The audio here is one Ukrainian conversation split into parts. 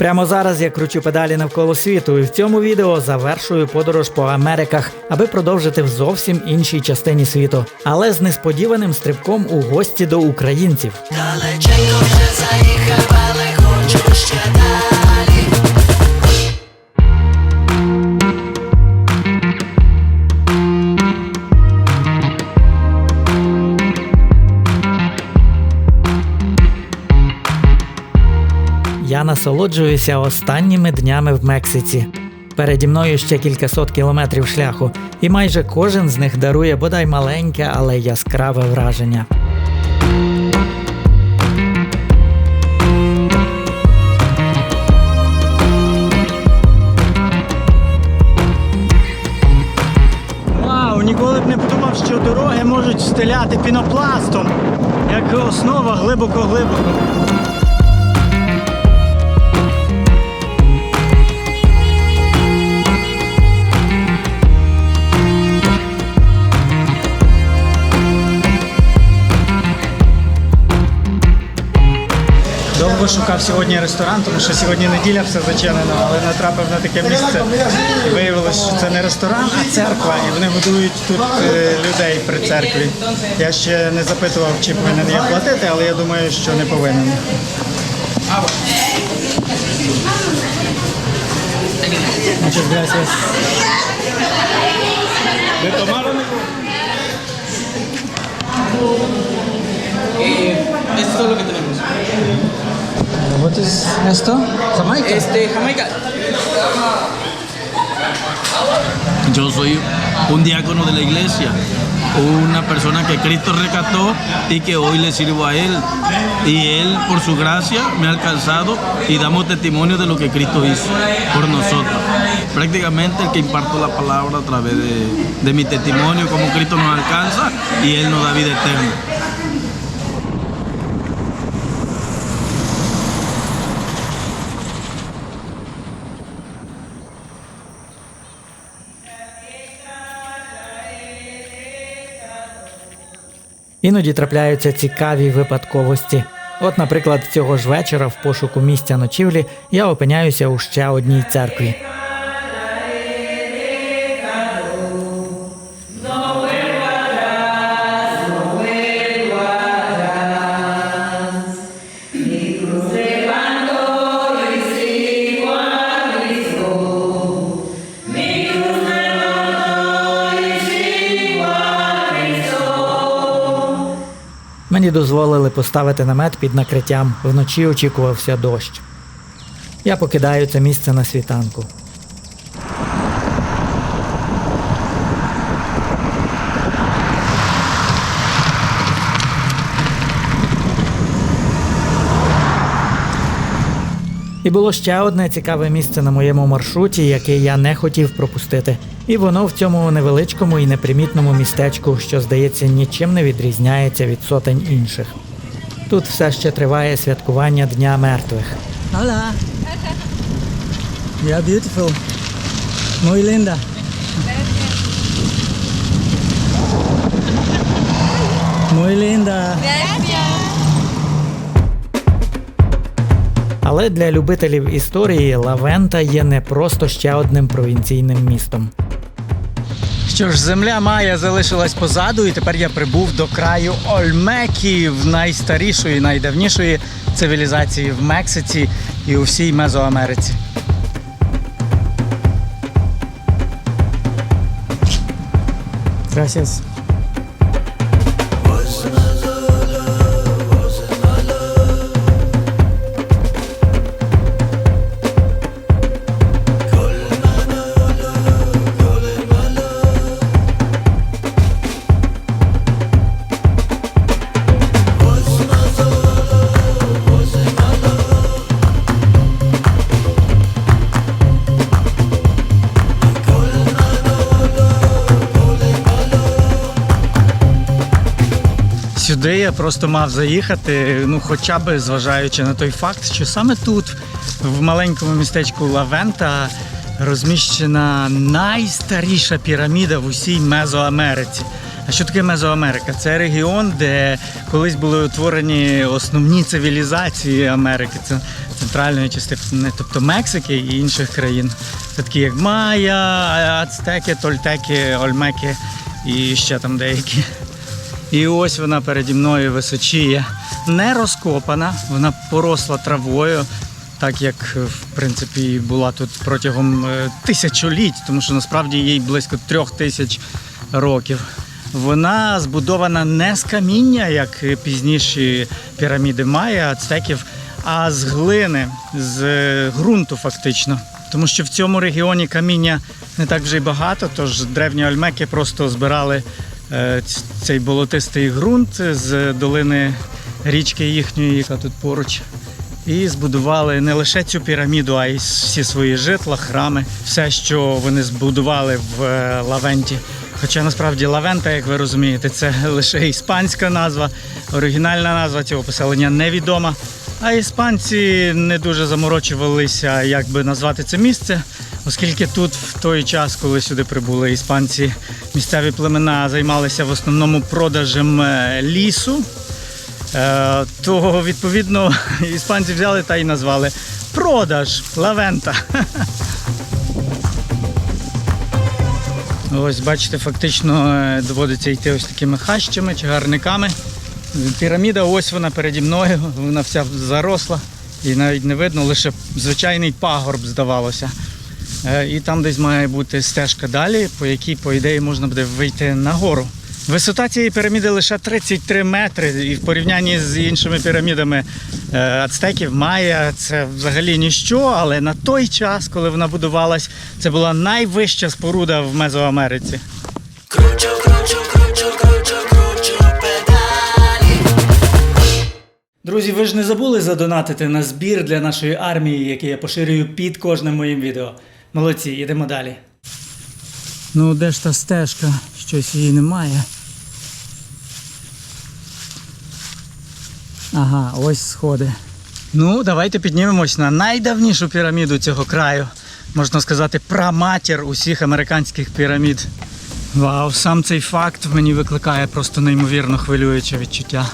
Прямо зараз я кручу педалі навколо світу і в цьому відео завершую подорож по Америках, аби продовжити в зовсім іншій частині світу, але з несподіваним стрибком у гості до українців. Далеченько вже заїхав, але хочу ще далі. Я насолоджуюся останніми днями в Мексиці. Переді мною ще кількасот кілометрів шляху, і майже кожен з них дарує бодай маленьке, але яскраве враження. Вау, ніколи б не подумав, що дороги можуть стеляти пінопластом, як основа глибоко-глибоко. Довго шукав сьогодні ресторан, тому що сьогодні неділя, все зачинено, але натрапив на таке місце і виявилось, що це не ресторан, а церква, і вони годують тут людей при церкві. Я ще не запитував, чи повинен я платити, але я думаю, що не повинен. Muchas gracias. Esto es lo que tenemos. What is esto? Jamaica. Jamaica. Yo soy un diácono de la iglesia, una persona que Cristo rescató y que hoy le sirvo a Él. Y Él, por su gracia, me ha alcanzado y damos testimonio de lo que Cristo hizo por nosotros. Prácticamente el que imparto la palabra a través de mi testimonio, como Cristo nos alcanza y Él nos da vida eterna. Іноді трапляються цікаві випадковості. От, наприклад, цього ж вечора в пошуку місця ночівлі я опиняюся у ще одній церкві. Мені дозволили поставити намет під накриттям, вночі очікувався дощ. Я покидаю це місце на світанку. І було ще одне цікаве місце на моєму маршруті, яке я не хотів пропустити. І воно в цьому невеличкому і непримітному містечку, що, здається, нічим не відрізняється від сотень інших. Тут все ще триває святкування Дня мертвих. Hola. You are beautiful. Muy linda. Muy linda. Але для любителів історії Ла-Вента є не просто ще одним провінційним містом. Що ж, земля Майя залишилась позаду, і тепер я прибув до краю Ольмеків, найстарішої, найдавнішої цивілізації в Мексиці і у всій Мезоамериці. Gracias. Сюди я просто мав заїхати, хоча б зважаючи на той факт, що саме тут, в маленькому містечку Ла-Вента, розміщена найстаріша піраміда в усій Мезоамериці. А що таке Мезоамерика? Це регіон, де колись були утворені основні цивілізації Америки. Це центральної частини, тобто Мексики і інших країн. Такі як майя, ацтеки, тольтеки, ольмеки і ще там деякі. І ось вона переді мною височіє. Не розкопана, вона поросла травою, так як, в принципі, була тут протягом тисячоліть, тому що насправді їй близько 3000 років. Вона збудована не з каміння, як пізніші піраміди майя, ацтеків, а з глини, з ґрунту фактично. Тому що в цьому регіоні каміння не так вже й багато, тож древні ольмеки просто збирали цей болотистий ґрунт з долини річки їхньої, яка тут поруч. І збудували не лише цю піраміду, а й всі свої житла, храми, все, що вони збудували в Лавенті. Хоча насправді Лавента, як ви розумієте, це лише іспанська назва, оригінальна назва цього поселення невідома. А іспанці не дуже заморочувалися, як би назвати це місце, оскільки тут в той час, коли сюди прибули іспанці, місцеві племена займалися в основному продажем лісу, то, відповідно, іспанці взяли та й назвали продаж Лавента. Ось, бачите, фактично доводиться йти ось такими хащами, чагарниками. Піраміда, ось вона переді мною, вона вся заросла і навіть не видно, лише звичайний пагорб, здавалося. І там десь має бути стежка далі, по якій, по ідеї, можна буде вийти нагору. Висота цієї піраміди лише 33 метри, і в порівнянні з іншими пірамідами ацтеків, майя, це взагалі ніщо, але на той час, коли вона будувалась, це була найвища споруда в Мезоамериці. Кручу, кручу, кручу, кручу, кручу педалі. Друзі, ви ж не забули задонатити на збір для нашої армії, який я поширюю під кожним моїм відео. Молодці, йдемо далі. Ну, де ж та стежка? Щось її немає. Ага, ось сходи. Ну, давайте піднімемось на найдавнішу піраміду цього краю. Можна сказати, праматір усіх американських пірамід. Вау, сам цей факт в мені викликає просто неймовірно хвилююче відчуття.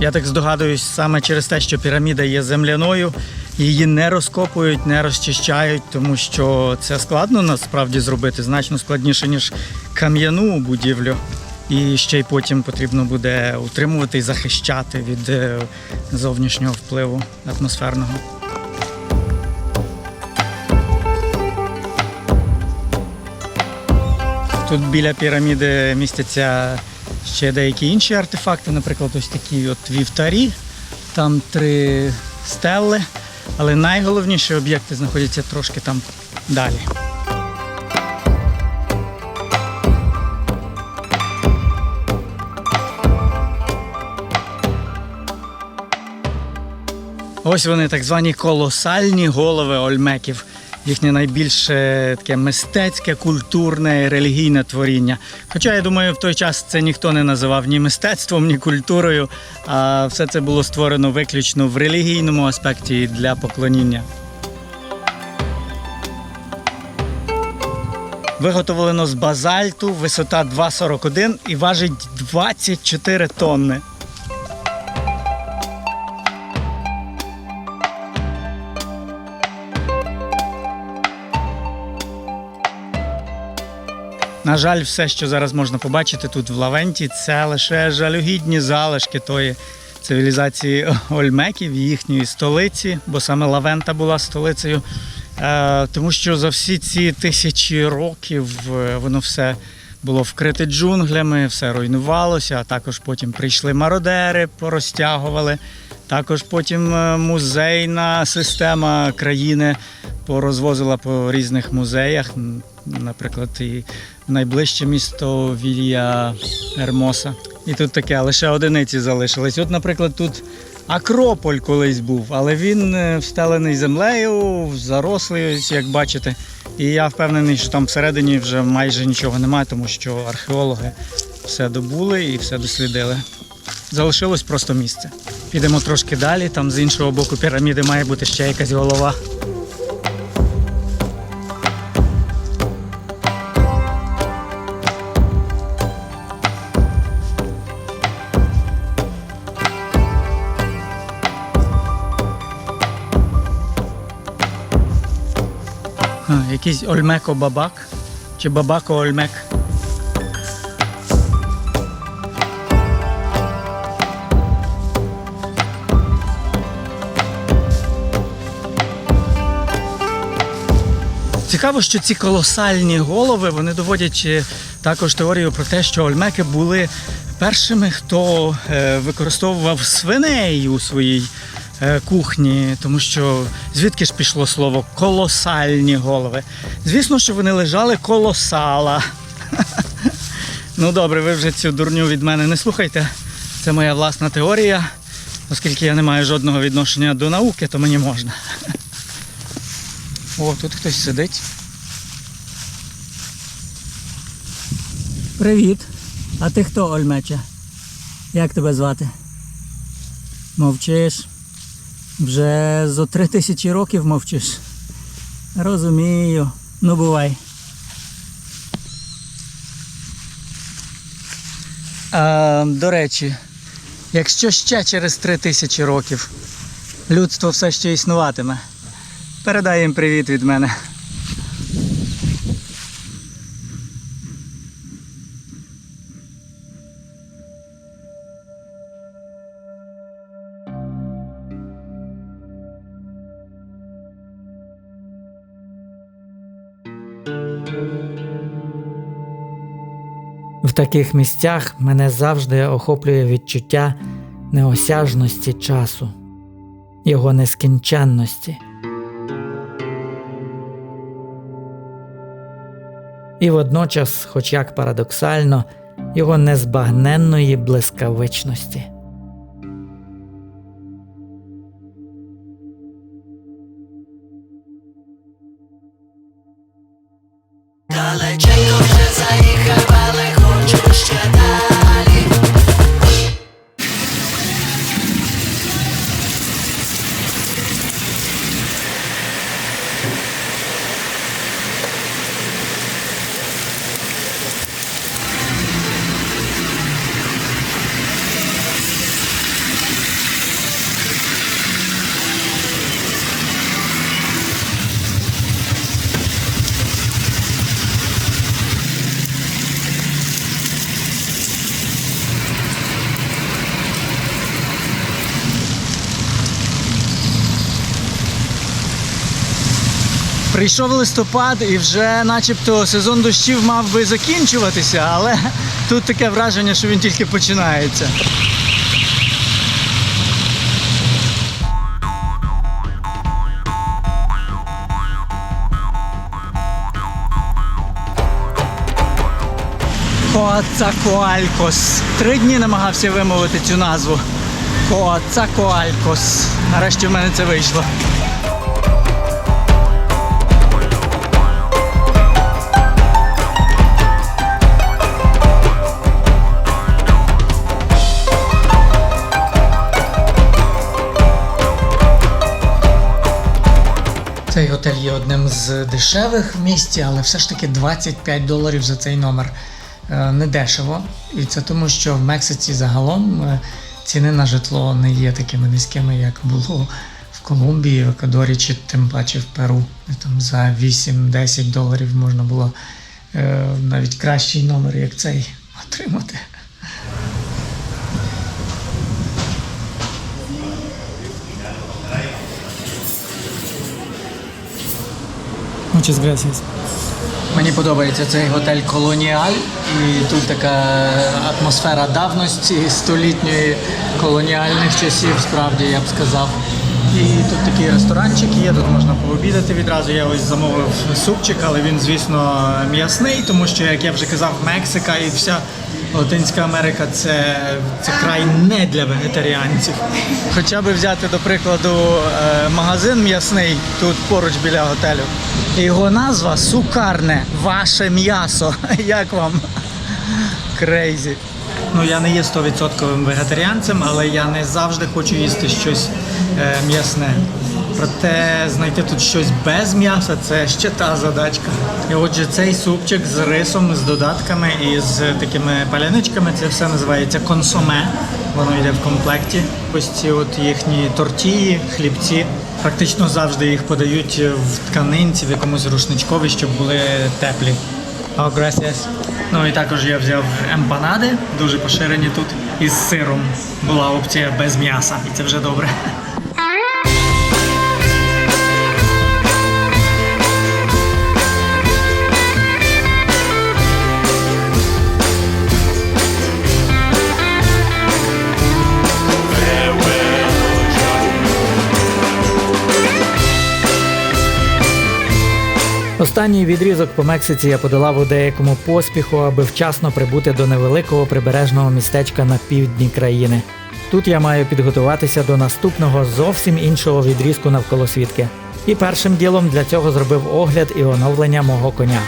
Я так здогадуюсь, саме через те, що піраміда є земляною, її не розкопують, не розчищають, тому що це складно насправді зробити, значно складніше, ніж кам'яну будівлю. І ще й потім потрібно буде утримувати і захищати від зовнішнього впливу атмосферного. Тут біля піраміди містяться ще деякі інші артефакти, наприклад, ось такі от вівтарі, там 3 стелли, але найголовніші об'єкти знаходяться трошки там далі. Ось вони, так звані колосальні голови ольмеків. Їхнє найбільше таке мистецьке, культурне, релігійне творіння. Хоча, я думаю, в той час це ніхто не називав ні мистецтвом, ні культурою, а все це було створено виключно в релігійному аспекті для поклоніння. Виготовлено з базальту, висота 2,41 і важить 24 тонни. На жаль, все, що зараз можна побачити тут в Лавенті, це лише жалюгідні залишки тої цивілізації ольмеків, їхньої столиці, бо саме Лавента була столицею. Тому що за всі ці тисячі років воно все було вкрите джунглями, все руйнувалося, а також потім прийшли мародери, порозтягували. Також потім музейна система країни порозвозила по різних музеях. Наприклад, і найближче місто Вілья Ермоса. І тут таке, лише одиниці залишились. От, наприклад, тут Акрополь колись був, але він встелений землею, зарослий, ось як бачите. І я впевнений, що там всередині вже майже нічого немає, тому що археологи все добули і все дослідили. Залишилось просто місце. Підемо трошки далі, там з іншого боку піраміди має бути ще якась голова. Якийсь Ольмеко-Бабак чи Бабако-Ольмек. Цікаво, що ці колосальні голови, вони доводять також теорію про те, що Ольмеки були першими, хто використовував свиней у своїй кухні, тому що звідки ж пішло слово колосальні голови? Звісно, що вони лежали коло сала. Ну добре, ви вже цю дурню від мене не слухайте. Це моя власна теорія. Оскільки я не маю жодного відношення до науки, то мені можна. О, тут хтось сидить. Привіт. А ти хто, Ольмече? Як тебе звати? Мовчиш. Вже зо 3000 років мовчиш. Розумію. Ну, бувай. До речі, якщо ще через 3000 років людство все ще існуватиме, передай їм привіт від мене. В таких місцях мене завжди охоплює відчуття неосяжності часу, його нескінченності. І водночас, хоч як парадоксально, його незбагненної блискавичності. Далеченько вже заїхав, але хочу ще далі. Прийшов листопад і вже начебто сезон дощів мав би закінчуватися, але тут таке враження, що він тільки починається. Коацакоалькос. 3 дні намагався вимовити цю назву. Коацакоалькос. Нарешті в мене це вийшло. Цей готель є одним з дешевих в місті, але все ж таки $25 за цей номер. Не дешево. І це тому, що в Мексиці загалом ціни на житло не є такими низькими, як було в Колумбії, в Еквадорі чи тим паче в Перу. Там за $8-10 можна було навіть кращий номер, як цей, отримати. Muchas gracias. Мені подобається цей готель Колоніаль, і тут така атмосфера давності, столітньої, колоніальних часів, справді, я б сказав. І тут такий ресторанчик є, тут можна пообідати відразу. Я ось замовив супчик, але він, звісно, м'ясний, тому що, як я вже казав, Мексика і вся Латинська Америка – це край не для вегетаріанців. Хоча б взяти, до прикладу, магазин м'ясний тут поруч біля готелю. Його назва «Сукарне. Ваше м'ясо». Як вам? Крейзі. Ну, я не є 100% вегетаріанцем, але я не завжди хочу їсти щось м'ясне. Проте знайти тут щось без м'яса – це ще та задачка. І отже, цей супчик з рисом, з додатками і з такими паляничками, це все називається консоме. Воно йде в комплекті. Ось ці от їхні тортії, хлібці. Практично завжди їх подають в тканинці, в якомусь рушничкові, щоб були теплі. Oh, gracias. Ну і також я взяв емпанади, дуже поширені тут. Із сиром була опція без м'яса, і це вже добре. Останній відрізок по Мексиці я подолав у деякому поспіху, аби вчасно прибути до невеликого прибережного містечка на півдні країни. Тут я маю підготуватися до наступного зовсім іншого відрізку навколосвітки. І першим ділом для цього зробив огляд і оновлення мого коня.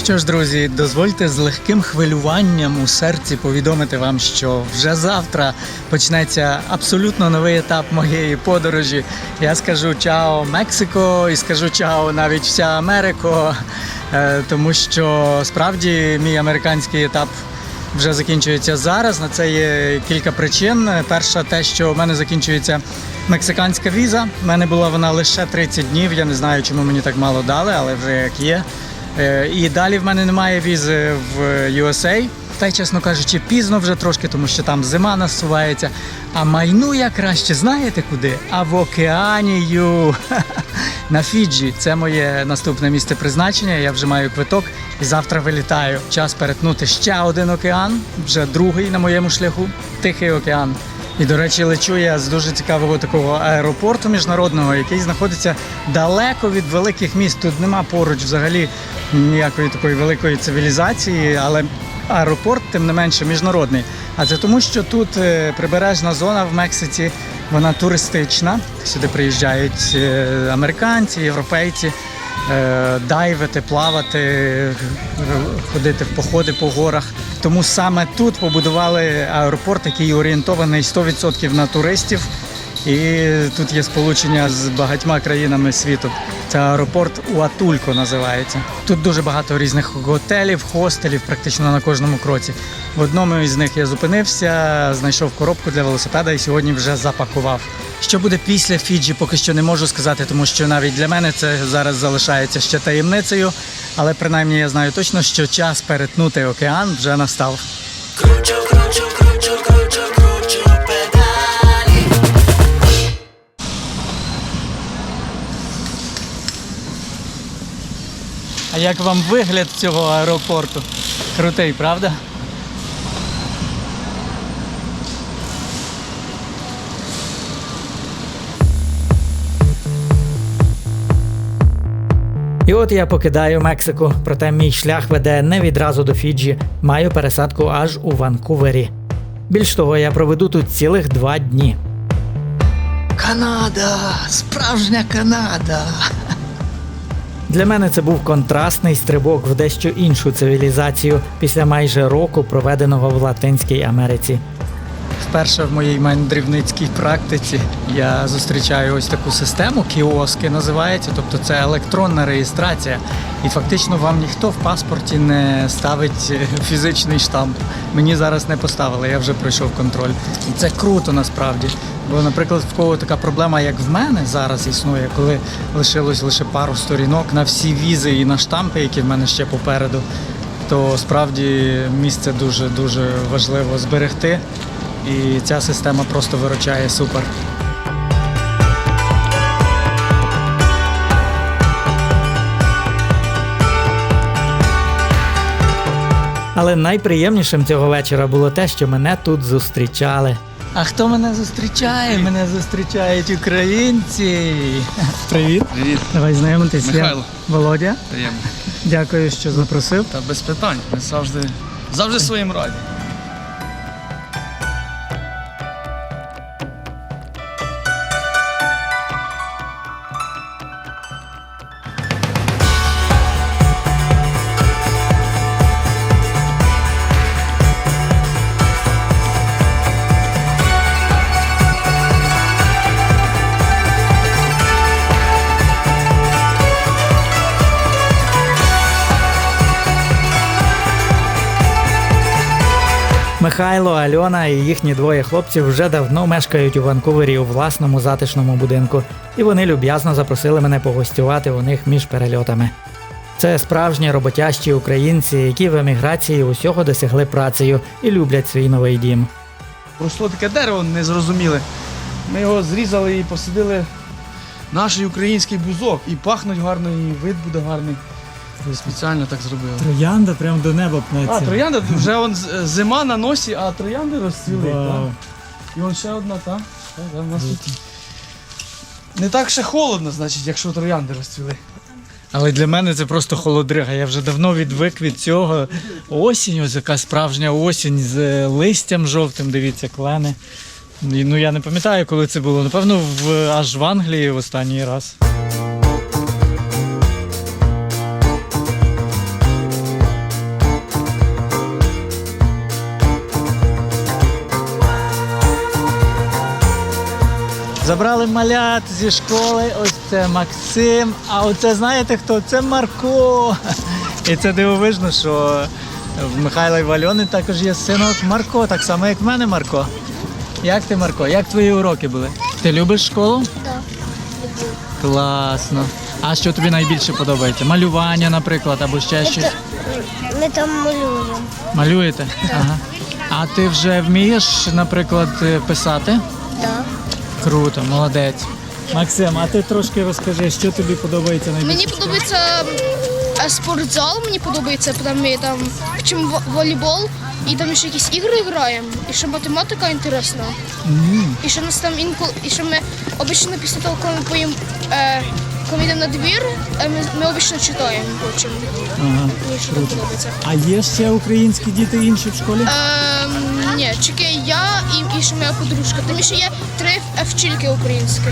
Що ж, друзі, дозвольте з легким хвилюванням у серці повідомити вам, що вже завтра почнеться абсолютно новий етап моєї подорожі. Я скажу «Чао, Мексико» і скажу «Чао, навіть вся Америко», тому що справді мій американський етап вже закінчується зараз. На це є кілька причин. Перша те, що в мене закінчується мексиканська віза. В мене була вона лише 30 днів, я не знаю, чому мені так мало дали, але вже як є. І далі в мене немає візи в USA. Та й, чесно кажучи, пізно вже трошки, тому що там зима насувається. А майну я краще знаєте куди? А в Океанію. На Фіджі. Це моє наступне місце призначення. Я вже маю квиток і завтра вилітаю. Час перетнути ще один океан, вже другий на моєму шляху – Тихий океан. І, до речі, лечу я з дуже цікавого такого аеропорту міжнародного, який знаходиться далеко від великих міст. Тут нема поруч взагалі ніякої такої великої цивілізації, але аеропорт, тим не менше, міжнародний. А це тому, що тут прибережна зона в Мексиці, вона туристична. Сюди приїжджають американці, європейці, дайвити, плавати, ходити в походи по горах. Тому саме тут побудували аеропорт, який орієнтований 100% на туристів. І тут є сполучення з багатьма країнами світу. Це аеропорт Уатулько називається. Тут дуже багато різних готелів, хостелів практично на кожному кроці. В одному із них я зупинився, знайшов коробку для велосипеда і сьогодні вже запакував. Що буде після Фіджі, поки що не можу сказати, тому що навіть для мене це зараз залишається ще таємницею. Але принаймні я знаю точно, що час перетнути океан вже настав. Кручу, кручу, кручу, кручу, кручу педалі. А як вам вигляд цього аеропорту? Крутий, правда? І от я покидаю Мексику, проте мій шлях веде не відразу до Фіджі, маю пересадку аж у Ванкувері. Більш того, я проведу тут цілих 2 дні. Канада! Справжня Канада! Для мене це був контрастний стрибок в дещо іншу цивілізацію після майже року, проведеного в Латинській Америці. Вперше в моїй мандрівницькій практиці я зустрічаю ось таку систему, кіоски називається, тобто це електронна реєстрація. І фактично вам ніхто в паспорті не ставить фізичний штамп. Мені зараз не поставили, я вже пройшов контроль. І це круто насправді. Бо, наприклад, в кого така проблема, як в мене зараз існує, коли лишилось лише пару сторінок на всі візи і на штампи, які в мене ще попереду, то справді місце дуже-дуже важливо зберегти. І ця система просто виручає супер. Але найприємнішим цього вечора було те, що мене тут зустрічали. А хто мене зустрічає? Мене зустрічають українці. Привіт. Привіт, Давай знайомитись. Я Михайло. Володя. приємно. Дякую, що запросив. Та без питань. Ми завжди своїм раді. Михайло, Альона і їхні двоє хлопців вже давно мешкають у Ванкувері у власному затишному будинку, і вони люб'язно запросили мене погостювати у них між перельотами. Це справжні роботящі українці, які в еміграції усього досягли працею і люблять свій новий дім. Росло таке дерево незрозуміле. Ми його зрізали і посадили наш український бузок. І пахнуть гарно, і вид буде гарний. Спеціально так зробили. Троянда прямо до неба пнеться. А, троянда, вже зима на носі, а троянди розцвіли. Вау. Так. І вон ще одна, так? У нас тут. Не так ще холодно, значить, якщо троянди розцвіли. Але для мене це просто холодрига. Я вже давно відвик від цього. Осінь, ось яка справжня осінь з листям жовтим, дивіться, клени. І, ну я не пам'ятаю, коли це було. Напевно, аж в Англії в останній раз. Забрали малят зі школи, ось це Максим, а оце знаєте хто? Це Марко. І це дивовижно, що в Михайла і в Альони також є синок Марко, так само як в мене Марко. Як ти, Марко? Як твої уроки були? Ти любиш школу? Так. Класно. А що тобі найбільше подобається? Малювання, наприклад, або ще щось? Ми там малюємо. Малюєте? Ага. А ти вже вмієш, наприклад, писати? Так. Круто, молодець. Максим, а ти трошки розкажи, що тобі подобається найбільше? Мені подобається спортзал, мені подобається, там ми там вчимо волейбол, і там ще якісь ігри граємо, і ще математика інтересна. І ще нас там інколи, і ще ми обично після того, коли ми поїмо, коли йдемо на двір, ми обично читаємо потім. Ага. Мені ще так подобається. А є ще українські діти інші в школі? Ні, тільки я і ще моя подружка. Там ще є 3 вчительки українські.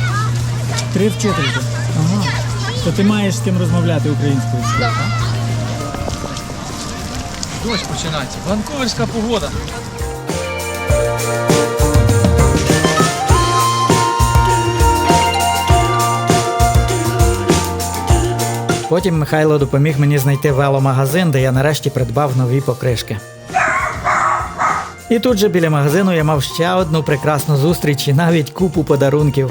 3 вчительки. Ага. То ти маєш з ким розмовляти українською? Да. Дощ починається. Ванкуверська погода. Потім Михайло допоміг мені знайти веломагазин, де я нарешті придбав нові покришки. І тут же біля магазину я мав ще одну прекрасну зустріч і навіть купу подарунків.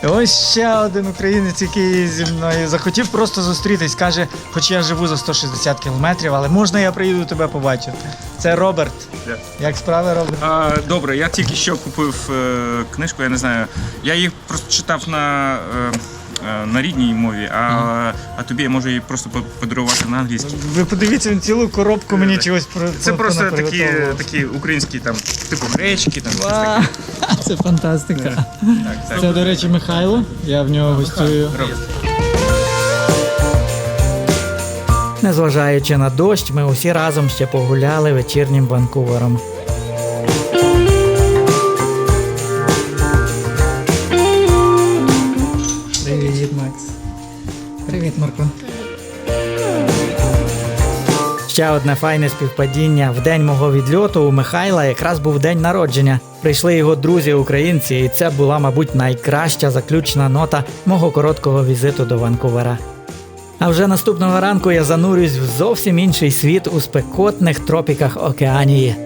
Ось ще один українець, який зі мною захотів просто зустрітись. Каже, хоч я живу за 160 кілометрів, але можна я приїду тебе побачу. Це Роберт. Як справи, Роберт? Добре, я тільки що купив книжку, я не знаю. Я її просто читав на рідній мові, а тобі я можу її просто подарувати на англійській. Ви подивіться, він цілу коробку мені чогось Це просто приготував. такі українські там, типу гречки, там щось Ва, таке. це фантастика. Так. Це, до речі, Михайло. Я в нього гостюю. Незважаючи на дощ, ми усі разом ще погуляли вечірнім Ванкувером. Привіт, Макс. Привіт, Марко. Ще одне файне співпадіння. В день мого відльоту у Михайла якраз був день народження. Прийшли його друзі-українці, і це була, мабуть, найкраща заключна нота мого короткого візиту до Ванкувера. А вже наступного ранку я занурюсь в зовсім інший світ у спекотних тропіках Океанії.